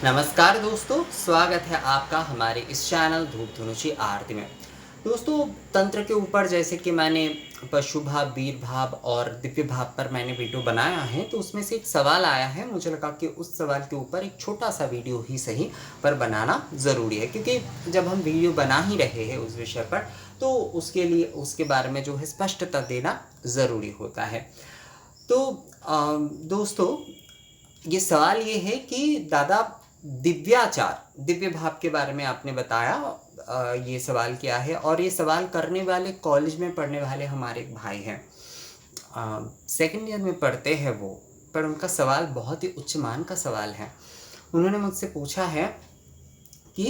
नमस्कार दोस्तों, स्वागत है आपका हमारे इस चैनल धूप धनुषी आरती में। दोस्तों, तंत्र के ऊपर जैसे कि मैंने पशु भाव, वीर भाव और दिव्य भाव पर मैंने वीडियो बनाया है, तो उसमें से एक सवाल आया है। मुझे लगा कि उस सवाल के ऊपर एक छोटा सा वीडियो ही सही पर बनाना ज़रूरी है, क्योंकि जब हम वीडियो बना ही रहे हैं उस विषय पर, तो उसके लिए उसके बारे में जो है स्पष्टता देना ज़रूरी होता है। तो दोस्तों, ये सवाल ये है कि दादा, दिव्याचार, दिव्य भाव के बारे में आपने बताया। ये सवाल क्या है, और ये सवाल करने वाले कॉलेज में पढ़ने वाले हमारे एक भाई हैं। सेकेंड ईयर में पढ़ते हैं वो, पर उनका सवाल बहुत ही उच्च मान का सवाल है। उन्होंने मुझसे पूछा है कि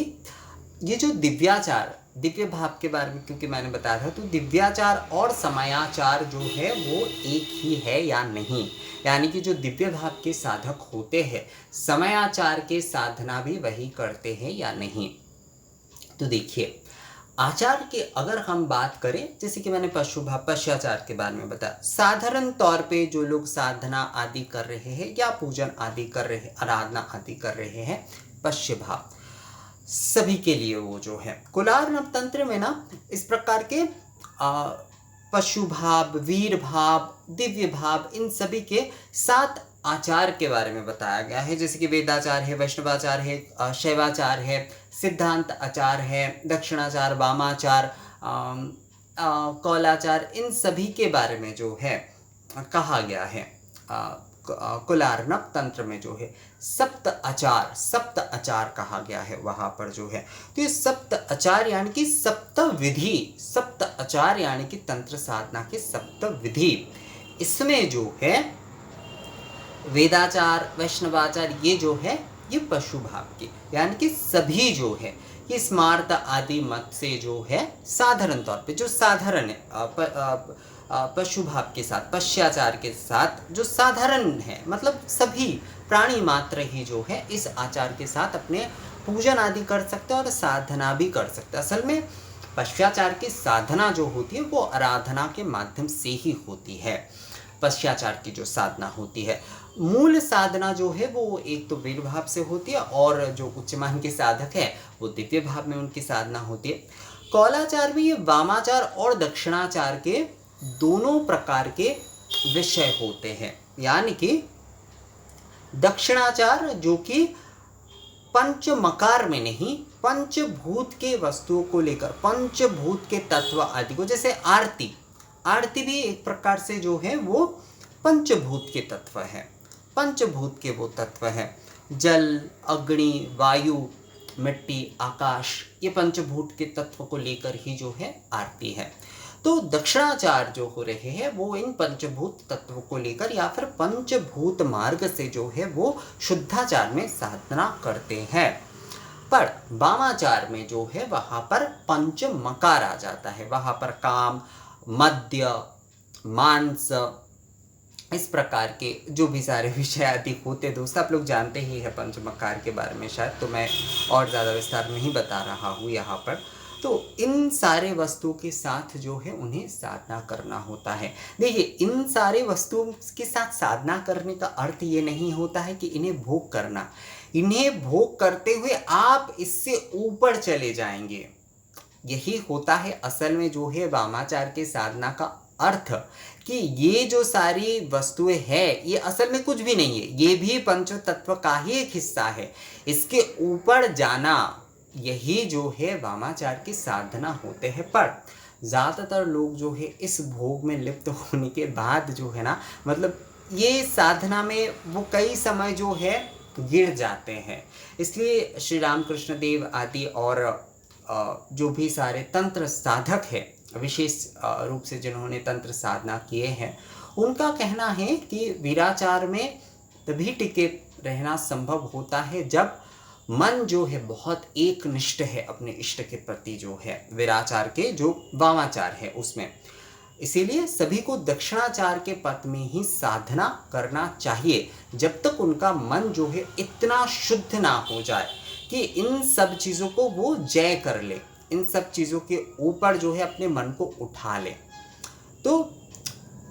ये जो दिव्याचार, दिव्य भाव के बारे में क्योंकि मैंने बताया था, तो दिव्याचार और समयाचार जो है वो एक ही है या नहीं। यानी कि जो दिव्य भाव के साधक होते हैं, समयाचार के साधना भी वही करते हैं या नहीं। तो देखिए, आचार की अगर हम बात करें, जैसे कि मैंने पशु भाव, पश्चाचार के बारे में बताया, साधारण तौर पे जो लोग साधना आदि कर रहे हैं या पूजन आदि कर रहे हैं, आराधना आदि कर रहे हैं, पश्य भाव सभी के लिए वो जो है कुलार नवतंत्र में ना इस प्रकार के पशु भाव, वीर भाव, दिव्य भाव, इन सभी के 7 आचार के बारे में बताया गया है। जैसे कि वेदाचार है, वैष्णवाचार है, शैवाचार है, सिद्धांत आचार है, दक्षिणाचार, वामाचार, कौलाचार, इन सभी के बारे में जो है कहा गया है। कुलार्णव तंत्र में जो है सप्त आचार कहा गया है वहां पर जो है। तो ये सप्त आचार यानी कि सप्त विधि, सप्त आचार यानी कि तंत्र साधना के सप्त विधि, इसमें जो है वेदाचार, वैष्णवाचार, ये जो है ये पशु भाव के, यानी कि सभी जो है ये स्मार्त आदि मत से जो है साधारण तौर पे जो साधारण है, पशु भाव के साथ, पश्चाचार के साथ जो साधारण है, मतलब सभी प्राणी मात्र ही जो है इस आचार के साथ अपने पूजन आदि कर सकते हैं और साधना भी कर सकते हैं। असल में पश्चाचार की साधना जो होती है वो आराधना के माध्यम से ही होती है। पश्चाचार की जो साधना होती है, मूल साधना जो है वो एक तो वीर भाव से होती है, और जो उच्च मान के साधक है वो दिव्य भाव में उनकी साधना होती है। कौलाचार में ये वामाचार और दक्षिणाचार के दोनों प्रकार के विषय होते हैं। यानी कि दक्षिणाचार जो कि पंचमकार में नहीं, पंचभूत के वस्तुओं को लेकर, पंचभूत के तत्व आदि को, जैसे आरती, आरती भी एक प्रकार से जो है वो पंचभूत के तत्व है, पंचभूत के वो तत्व है। जल, अग्नि, वायु, मिट्टी, आकाश, ये पंचभूत के तत्व को लेकर ही जो है आरती है। तो दक्षिणाचार जो हो रहे हैं वो इन पंचभूत तत्वों को लेकर या फिर पंचभूत मार्ग से जो है वो शुद्धाचार में साधना करते हैं। पर वामाचार में जो है वहां पर पंच मकार आ जाता है। वहां पर काम, मद्य, मांस, इस प्रकार के जो भी सारे विषय आदि होते, दोस्त आप लोग जानते ही है पंचमकार के बारे में शायद, तो मैं और ज़्यादा विस्तार नहीं बता रहा हूँ यहाँ पर। तो इन सारे वस्तुओं के साथ जो है उन्हें साधना करना होता है। देखिए, इन सारे वस्तुओं के साथ साधना करने का अर्थ ये नहीं होता है कि इन्हें भोग करना। इन्हें भोग करते हुए आप इससे ऊपर चले जाएंगे, यही होता है असल में जो है वामाचार के साधना का अर्थ। कि ये जो सारी वस्तुएं हैं ये असल में कुछ भी नहीं है, ये भी पंच तत्व का ही एक हिस्सा है। इसके ऊपर जाना, यही जो है वामाचार की साधना होते हैं। पर ज़्यादातर लोग जो है इस भोग में लिप्त होने के बाद जो है ना, मतलब ये साधना में वो कई समय जो है गिर जाते हैं। इसलिए श्री रामकृष्ण देव आदि और जो भी सारे तंत्र साधक है, विशेष रूप से जिन्होंने तंत्र साधना किए हैं, उनका कहना है कि वीराचार में तभी टिके रहना संभव होता है जब मन जो है बहुत एक निष्ठ है अपने इष्ट के प्रति, जो है वीराचार के जो वामाचार है उसमें। इसीलिए सभी को दक्षिणाचार के पथ में ही साधना करना चाहिए जब तक उनका मन जो है इतना शुद्ध ना हो जाए कि इन सब चीज़ों को वो जय कर ले, इन सब चीज़ों के ऊपर जो है अपने मन को उठा ले। तो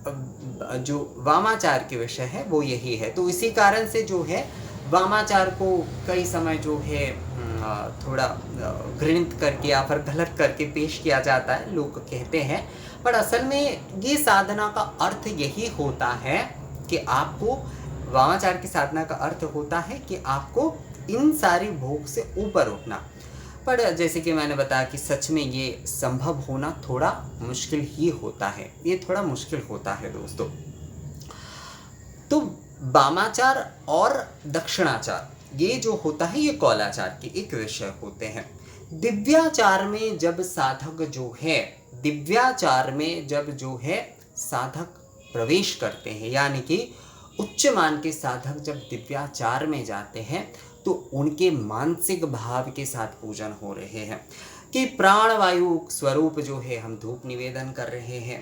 जो वामाचार के विषय है वो यही है। तो इसी कारण से जो है वामाचार को कई समय जो है थोड़ा घृणित करके या फिर गलत करके पेश किया जाता है, लोग कहते हैं, पर असल में ये साधना का अर्थ यही होता है कि आपको, वामाचार की साधना का अर्थ होता है कि आपको इन सारी भोग से ऊपर उठना। पर जैसे कि मैंने बताया कि सच में ये संभव होना थोड़ा मुश्किल ही होता है, ये थोड़ा मुश्किल होता है दोस्तों। तो वामाचार और दक्षिणाचार ये जो होता है ये कौलाचार के एक विषय होते हैं। दिव्याचार में जब साधक जो है, दिव्याचार में जब जो है साधक प्रवेश करते हैं, यानी कि उच्च मान के साधक जब दिव्याचार में जाते हैं तो उनके मानसिक भाव के साथ पूजन हो रहे हैं कि प्राणवायु स्वरूप जो है हम धूप निवेदन कर रहे हैं,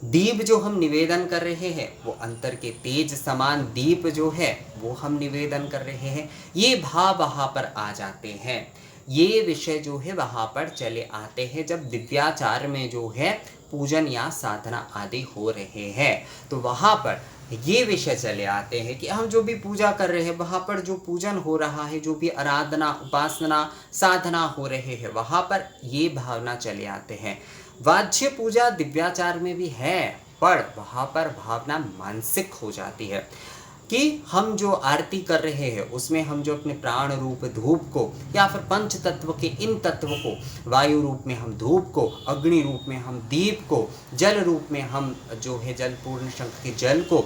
दीप जो हम निवेदन कर रहे हैं वो अंतर के तेज समान दीप जो है वो हम निवेदन कर रहे हैं, ये भाव वहाँ पर आ जाते हैं, ये विषय जो है वहाँ पर चले आते हैं जब दिव्याचार में जो है पूजन या साधना आदि हो रहे हैं। तो वहाँ पर ये विषय चले आते हैं कि हम जो भी पूजा कर रहे हैं, वहाँ पर जो पूजन हो रहा है, जो भी आराधना उपासना साधना हो रहे हैं, वहाँ पर ये भावना चले आते हैं। वाज्य पूजा दिव्याचार में भी है, पर वहाँ पर भावना मानसिक हो जाती है कि हम जो आरती कर रहे हैं उसमें हम जो अपने प्राण रूप धूप को या फिर पंच तत्व के इन तत्व को, वायु रूप में हम धूप को, अग्नि रूप में हम दीप को, जल रूप में हम जो है जल पूर्ण शंख के जल को,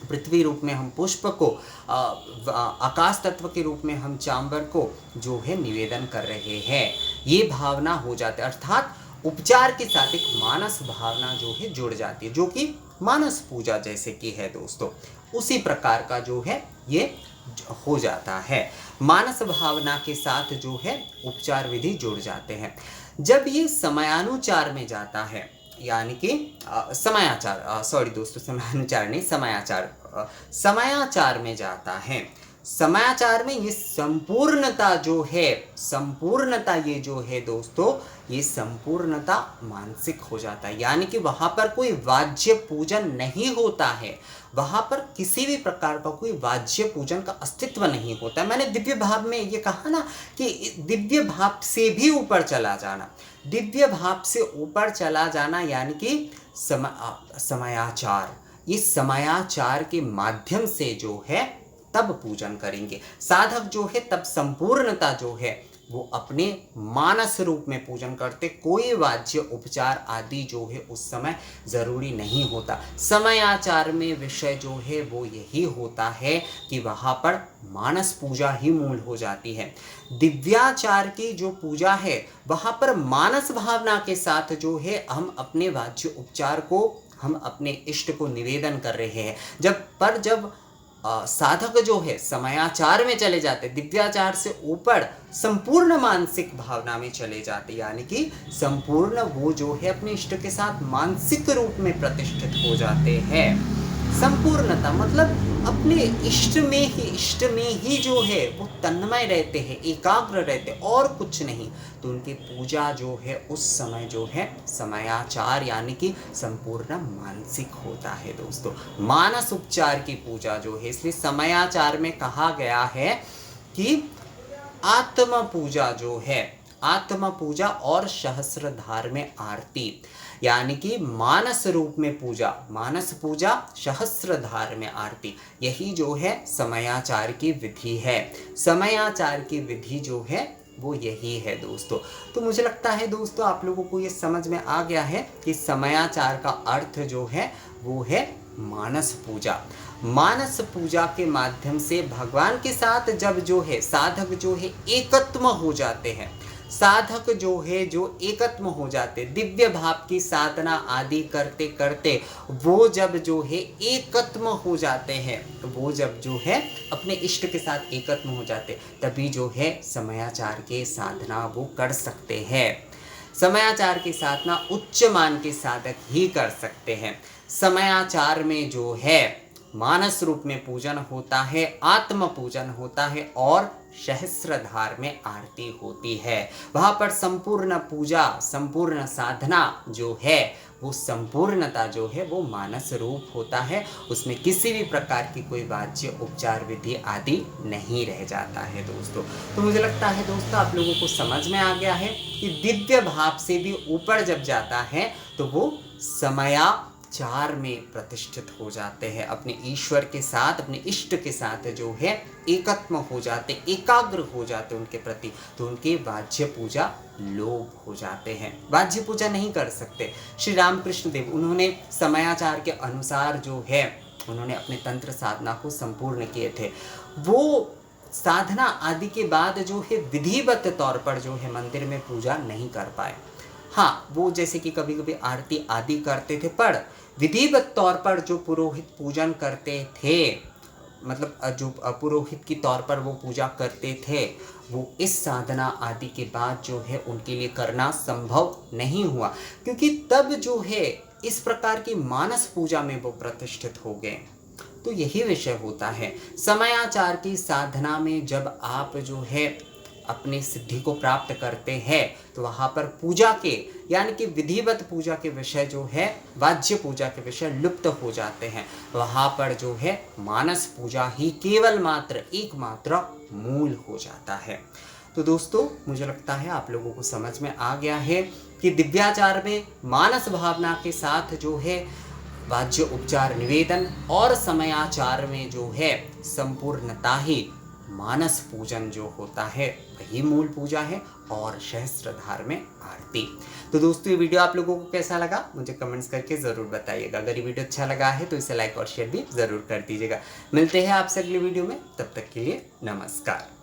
पृथ्वी रूप में हम पुष्प को, आकाश तत्व के रूप में हम चांबर को जो है निवेदन कर रहे हैं, ये भावना हो जाती है। अर्थात उपचार के साथ एक मानस भावना जो है जुड़ जाती है, जो कि मानस पूजा जैसे कि है दोस्तों, उसी प्रकार का जो है ये हो जाता है। मानस भावना के साथ जो है उपचार विधि जुड़ जाते हैं। जब ये समयानुचार में जाता है, यानी कि समयाचार, सॉरी दोस्तों, समयानुचार नहीं, समयाचार में जाता है। समयाचार में ये संपूर्णता जो है, संपूर्णता ये जो है दोस्तों, ये संपूर्णता मानसिक हो जाता है, यानी कि वहाँ पर कोई वाज्य पूजन नहीं होता है, वहाँ पर किसी भी प्रकार का कोई वाज्य पूजन का अस्तित्व नहीं होता। मैंने दिव्य भाव में ये कहा ना कि दिव्य भाव से भी ऊपर चला जाना, दिव्य भाव से ऊपर चला जाना यानी कि समयाचार, इस समयाचार के माध्यम से जो है तब पूजन करेंगे साधक जो है, तब संपूर्णता जो है वो अपने मानस रूप में पूजन करते, कोई वाज्य उपचार आदि जो है उस समय जरूरी नहीं होता। समयाचार में विषय जो है वो यही होता है कि वहाँ पर मानस पूजा ही मूल हो जाती है। दिव्याचार की जो पूजा है वहाँ पर मानस भावना के साथ जो है हम अपने वाज्य उपचार को, हम अपने इष्ट को निवेदन कर रहे हैं। जब साधक जो है समयाचार में चले जाते, दिव्याचार से ऊपर संपूर्ण मानसिक भावना में चले जाते, यानी कि संपूर्ण वो जो है अपने इष्ट के साथ मानसिक रूप में प्रतिष्ठित हो जाते हैं। संपूर्णता मतलब अपने इष्ट में ही जो है वो तन्मय रहते हैं, एकाग्र रहते हैं और कुछ नहीं। तो उनकी पूजा जो है उस समय जो है समयाचार यानी कि संपूर्ण मानसिक होता है दोस्तों। मानस उपचार की पूजा जो है, इसलिए समयाचार में कहा गया है कि आत्म पूजा जो है, आत्म पूजा और सहस्त्रधार में आरती, यानी कि मानस रूप में पूजा, मानस पूजा, सहस्त्रधार में आरती, यही जो है समयाचार की विधि है। समयाचार की विधि जो है वो यही है दोस्तों। तो मुझे लगता है दोस्तों आप लोगों को ये समझ में आ गया है कि समयाचार का अर्थ जो है वो है मानस पूजा। मानस पूजा के माध्यम से भगवान के साथ जब जो है साधक जो है एकत्व हो जाते हैं, साधक जो है जो एकत्व हो जाते, दिव्य भाव की साधना आदि करते करते वो जब जो है एकत्व हो जाते हैं, वो जब जो है अपने इष्ट के साथ एकत्व हो जाते, तभी जो है समयाचार के साधना वो कर सकते हैं। समयाचार की साधना उच्च मान के साधक ही कर सकते हैं। समयाचार में जो है मानस रूप में पूजन होता है, आत्म पूजन होता है और सहस्त्रधार में आरती होती है। वहां पर संपूर्ण पूजा, संपूर्ण साधना जो है वो संपूर्णता जो है वो मानस रूप होता है। उसमें किसी भी प्रकार की कोई वाच्य उपचार विधि आदि नहीं रह जाता है दोस्तों। तो मुझे लगता है दोस्तों आप लोगों को समझ में आ गया है कि दिव्य भाव से भी ऊपर जब जाता है तो वो समयाचार में प्रतिष्ठित हो जाते हैं, अपने ईश्वर के साथ, अपने इष्ट के साथ जो है एकत्म हो जाते, एकाग्र हो जाते उनके प्रति। तो उनके वाज्य पूजा लोभ हो जाते हैं, वाज्य पूजा नहीं कर सकते। श्री रामकृष्ण देव उन्होंने समयाचार के अनुसार जो है उन्होंने अपने तंत्र साधना को संपूर्ण किए थे। वो साधना आदि के बाद जो है विधिवत तौर पर जो है मंदिर में पूजा नहीं कर पाए। हाँ, वो जैसे कि कभी कभी आरती आदि करते थे, पर विधिवत तौर पर जो पुरोहित पूजन करते थे, मतलब जो पुरोहित की तौर पर वो पूजा करते थे, वो इस साधना आदि के बाद जो है उनके लिए करना संभव नहीं हुआ, क्योंकि तब जो है इस प्रकार की मानस पूजा में वो प्रतिष्ठित हो गए। तो यही विषय होता है समयाचार की साधना में। जब आप जो है अपनी सिद्धि को प्राप्त करते हैं तो वहाँ पर पूजा के यानी कि विधिवत पूजा के विषय जो है, वाज्य पूजा के विषय लुप्त हो जाते हैं। वहाँ पर जो है मानस पूजा ही केवल मात्र एकमात्र मूल हो जाता है। तो दोस्तों मुझे लगता है आप लोगों को समझ में आ गया है कि दिव्याचार में मानस भावना के साथ जो है वाज्य उपचार निवेदन और समयाचार में जो है संपूर्णता ही मानस पूजन जो होता है वही मूल पूजा है और सहस्त्रधार में आरती। तो दोस्तों ये वीडियो आप लोगों को कैसा लगा मुझे कमेंट्स करके ज़रूर बताइएगा। अगर ये वीडियो अच्छा लगा है तो इसे लाइक और शेयर भी ज़रूर कर दीजिएगा। मिलते हैं आपसे अगली वीडियो में, तब तक के लिए नमस्कार।